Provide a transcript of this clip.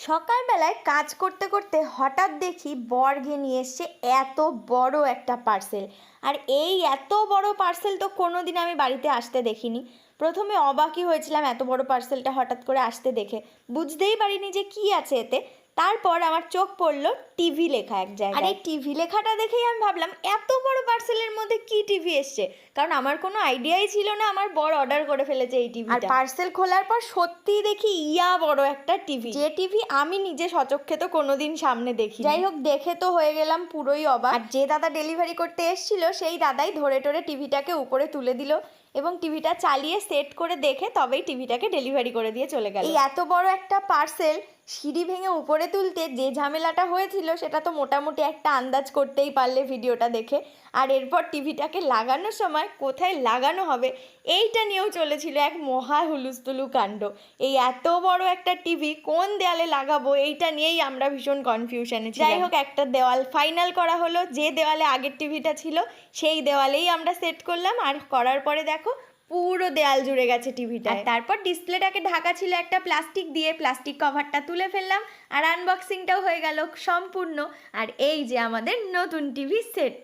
সকালবেলায় কাজ করতে করতে হঠাৎ দেখি বর্গে নিয়ে এসছে এত বড় একটা পার্সেল। আর এই এত বড় পার্সেল তো কোনোদিন আমি বাড়িতে আসতে দেখিনি। প্রথমে অবাকই হয়েছিলাম এত বড় পার্সেলটা হঠাৎ করে আসতে দেখে, বুঝতেই পারিনি যে কি আছে এতে। তারপর আমার চোখ পড়লো টিভি লেখা এক জায়গায়। আর এই টিভি লেখাটা দেখেই আমি ভাবলাম এত বড় পার্সেলের মধ্যে কি টিভি এসছে, কারণ আমার কোনো আইডিয়াই ছিল না আমার বর অর্ডার করে ফেলেছে এই টিভি। আর পার্সেল খোলার পর সত্যিই দেখি ইয়া বড় একটা টিভি, যে টিভি আমি নিজে সচক্ষে তো কোনোদিন সামনে দেখি। যাই হোক, দেখে তো হয়ে গেলাম পুরোই অবাক। আর যে দাদা ডেলিভারি করতে এসেছিল সেই দাদাই ধরে টরে টিভিটাকে উপরে তুলে দিল এবং টিভিটা চালিয়ে সেট করে দেখে তবেই টিভিটাকে ডেলিভারি করে দিয়ে চলে গেল। এই এত বড় একটা পার্সেল সিঁড়ি ভেঙে উপরে তুলতে যে ঝামেলাটা হয়েছিল সেটা তো মোটামুটি একটা আন্দাজ করতেই পারলে ভিডিওটা দেখে। আর এরপর টিভিটাকে লাগানোর সময় কোথায় লাগানো হবে এইটা নিয়েও চলেছিল এক মহা হুলুস্থুলু কাণ্ড। এই এত বড় একটা টিভি কোন দেওয়ালে লাগাবো এইটা নিয়েই আমরা ভীষণ কনফিউশনে ছিলাম। যাই হোক, একটা দেওয়াল ফাইনাল করা হলো, যে দেওয়ালে আগের টিভিটা ছিল সেই দেওয়ালেই আমরা সেট করলাম। আর করার পরে দেখো পুরো দেয়াল জুড়ে গেছে টিভিটা। তারপর ডিসপ্লেটাকে ঢাকা ছিল একটা প্লাস্টিক দিয়ে, প্লাস্টিক কভারটা তুলে ফেললাম আর আনবক্সিংটাও হয়ে গেল সম্পূর্ণ। আর এই যে আমাদের নতুন টিভি সেট।